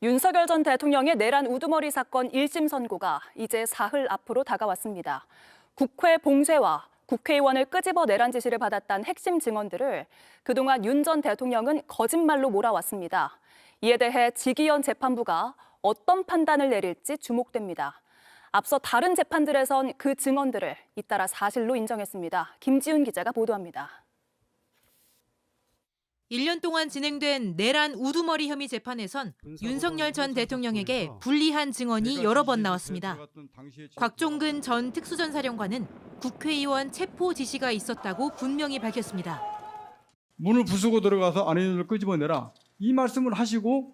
윤석열 전 대통령의 내란 우두머리 사건 1심 선고가 이제 사흘 앞으로 다가왔습니다. 국회 봉쇄와 국회의원을 끄집어내란 지시를 받았다는 핵심 증언들을 그동안 윤 전 대통령은 거짓말로 몰아왔습니다. 이에 대해 지기현 재판부가 어떤 판단을 내릴지 주목됩니다. 앞서 다른 재판들에선 그 증언들을 잇따라 사실로 인정했습니다. 김지훈 기자가 보도합니다. 1년 동안 진행된 내란 우두머리 혐의 재판에선 윤석열 전 대통령에게 불리한 증언이 여러 번 나왔습니다. 곽종근 전 특수전사령관은 국회의원 체포 지시가 있었다고 분명히 밝혔습니다. 문을 부수고 들어가서 안에 있는 걸 끄집어내라. 이 말씀을 하시고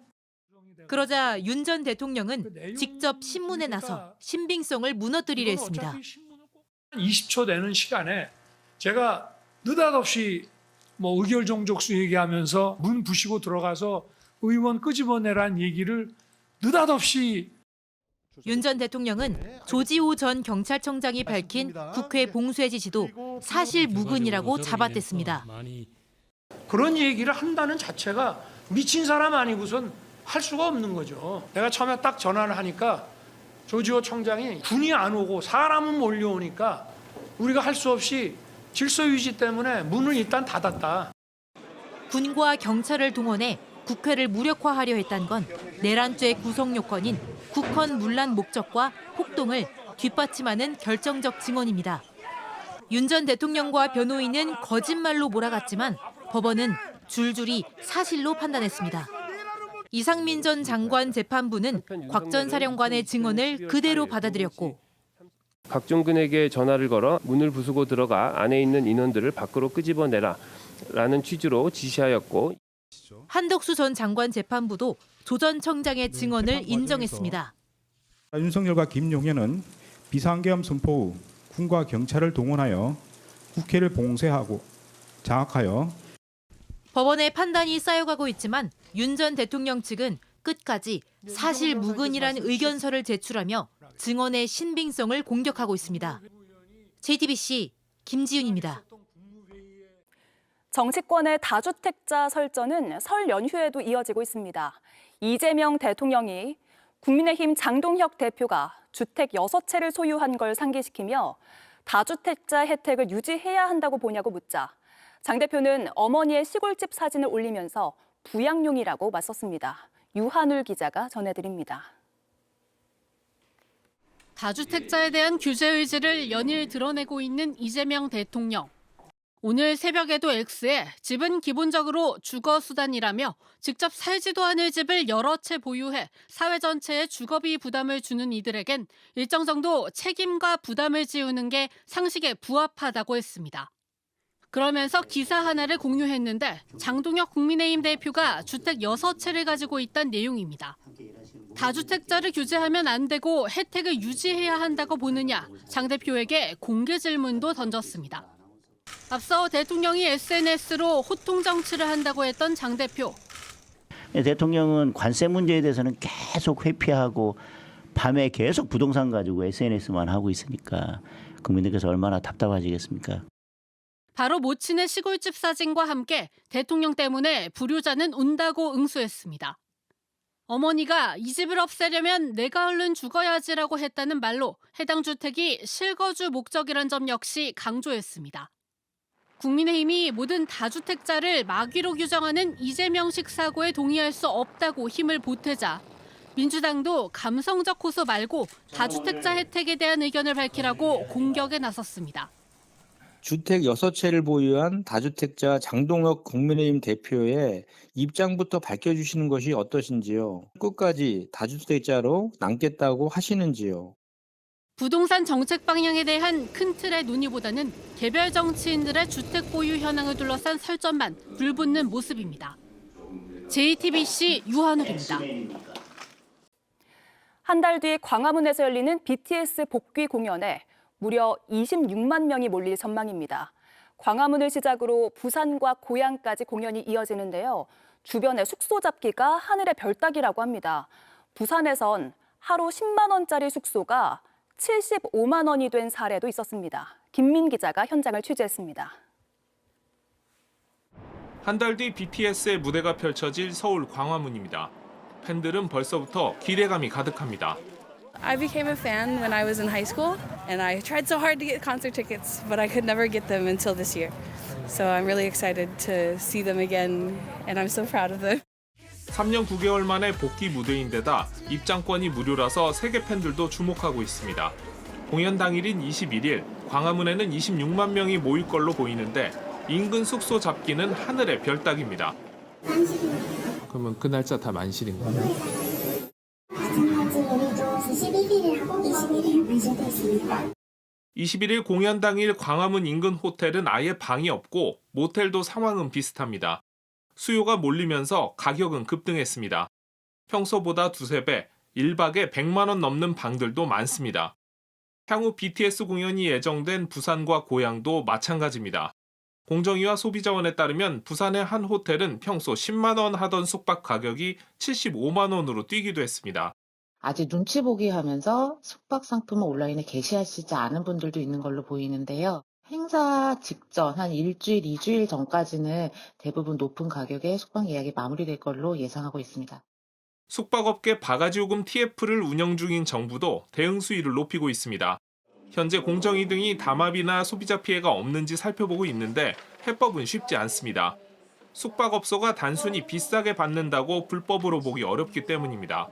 그러자 윤 전 대통령은 직접 신문에 나서 신빙성을 무너뜨리려 했습니다. 20초 되는 시간에 제가 느닷없이 의결 종족수 얘기하면서 문 부시고 들어가서 의원 끄집어내란 얘기를 느닷없이 윤 전 대통령은 조지호 전 경찰청장이 밝힌 국회 봉쇄 지시도 사실 무근이라고 잡아댔습니다. 그런 얘기를 한다는 자체가 미친 사람 아니고선 할 수가 없는 거죠. 내가 처음에 딱 전화를 하니까 조지호 청장이 군이 안 오고 사람은 몰려오니까 우리가 할 수 없이 질서 유지 때문에 문을 일단 닫았다. 군과 경찰을 동원해 국회를 무력화하려 했다는 건 내란죄 구성 요건인 국헌 문란 목적과 폭동을 뒷받침하는 결정적 증언입니다. 윤 전 대통령과 변호인은 거짓말로 몰아갔지만 법원은 줄줄이 사실로 판단했습니다. 이상민 전 장관 재판부는 곽 전 사령관의 증언을 그대로 받아들였고 곽종근에게 전화를 걸어 문을 부수고 들어가 안에 있는 인원들을 밖으로 끄집어내라 라는 취지로 지시하였고 한덕수 전 장관 재판부도 조 전 청장의 증언을 인정했습니다. 윤석열과 김용현은 비상계엄 선포 후 군과 경찰을 동원하여 국회를 봉쇄하고 장악하여 법원의 판단이 쌓여가고 있지만 윤 전 대통령 측은 끝까지 사실 무근이라는 의견서를 제출하며 증언의 신빙성을 공격하고 있습니다. JTBC 김지윤입니다. 정치권의 다주택자 설전은 설 연휴에도 이어지고 있습니다. 이재명 대통령이 국민의힘 장동혁 대표가 주택 6채를 소유한 걸 상기시키며 다주택자 혜택을 유지해야 한다고 보냐고 묻자 장 대표는 어머니의 시골집 사진을 올리면서 부양용이라고 맞섰습니다. 유한울 기자가 전해드립니다. 다주택자에 대한 규제 의지를 연일 드러내고 있는 이재명 대통령. 오늘 새벽에도 X에 집은 기본적으로 주거수단이라며 직접 살지도 않을 집을 여러 채 보유해 사회 전체에 주거비 부담을 주는 이들에겐 일정 정도 책임과 부담을 지우는 게 상식에 부합하다고 했습니다. 그러면서 기사 하나를 공유했는데 장동혁 국민의힘 대표가 주택 6채를 가지고 있다는 내용입니다. 다주택자를 규제하면 안 되고 혜택을 유지해야 한다고 보느냐, 장 대표에게 공개 질문도 던졌습니다. 앞서 대통령이 SNS로 호통 정치를 한다고 했던 장 대표. 대통령은 관세 문제에 대해서는 계속 회피하고 밤에 계속 부동산 가지고 SNS만 하고 있으니까 국민들께서 얼마나 답답하시겠습니까? 바로 모친의 시골집 사진과 함께 대통령 때문에 불효자는 운다고 응수했습니다. 어머니가 이 집을 없애려면 내가 얼른 죽어야지라고 했다는 말로 해당 주택이 실거주 목적이란 점 역시 강조했습니다. 국민의힘이 모든 다주택자를 마귀로 규정하는 이재명식 사고에 동의할 수 없다고 힘을 보태자 민주당도 감성적 호소 말고 다주택자 혜택에 대한 의견을 밝히라고 공격에 나섰습니다. 주택 6채를 보유한 다주택자 장동혁 국민의힘 대표의 입장부터 밝혀주시는 것이 어떠신지요? 끝까지 다주택자로 남겠다고 하시는지요? 부동산 정책 방향에 대한 큰 틀의 논의보다는 개별 정치인들의 주택 보유 현황을 둘러싼 설전만 불붙는 모습입니다. JTBC 유한울입니다. 한 달 뒤 광화문에서 열리는 BTS 복귀 공연에 무려 26만 명이 몰릴 전망입니다. 광화문을 시작으로 부산과 고향까지 공연이 이어지는데요. 주변의 숙소 잡기가 하늘의 별 따기라고 합니다. 부산에선 하루 10만 원짜리 숙소가 75만 원이 된 사례도 있었습니다. 김민 기자가 현장을 취재했습니다. 한 달 뒤 BTS의 무대가 펼쳐질 서울 광화문입니다. 팬들은 벌써부터 기대감이 가득합니다. I became a fan when I was in high school, and I tried so hard to get concert tickets, but I could never get them until this year. So I'm really excited to see them again, and I'm so proud of them. 3년 9개월 만에 복귀 무대인데다 입장권이 무료라서 세계 팬들도 주목하고 있습니다. 공연 당일인 21일, 광화문에는 26만 명이 모일 걸로 보이는데 인근 숙소 잡기는 하늘의 별따기입니다. 그러면 그 날짜 다 만실인 거예요? 마찬가지 우리도 11일하고 20일에 만실돼 있습니다. 21일 공연 당일 광화문 인근 호텔은 아예 방이 없고 모텔도 상황은 비슷합니다. 수요가 몰리면서 가격은 급등했습니다. 평소보다 두세 배, 1박에 100만 원 넘는 방들도 많습니다. 향후 BTS 공연이 예정된 부산과 고향도 마찬가지입니다. 공정위와 소비자원에 따르면 부산의 한 호텔은 평소 10만 원 하던 숙박 가격이 75만 원으로 뛰기도 했습니다. 아직 눈치 보기 하면서 숙박 상품을 온라인에 게시하시지 않은 분들도 있는 걸로 보이는데요. 행사 직전 한 일주일, 2주일 전까지는 대부분 높은 가격의 숙박 예약이 마무리될 걸로 예상하고 있습니다. 숙박업계 바가지요금 TF를 운영 중인 정부도 대응 수위를 높이고 있습니다. 현재 공정위 등이 담합이나 소비자 피해가 없는지 살펴보고 있는데 해법은 쉽지 않습니다. 숙박업소가 단순히 비싸게 받는다고 불법으로 보기 어렵기 때문입니다.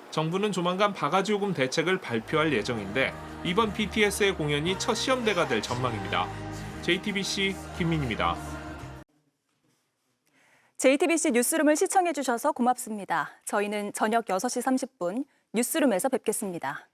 정부는 조만간 바가지요금 대책을 발표할 예정인데 이번 BTS의 공연이 첫 시험대가 될 전망입니다. JTBC 김민입니다. JTBC 뉴스룸을 시청해주셔서 고맙습니다. 저희는 저녁 6시 30분 뉴스룸에서 뵙겠습니다.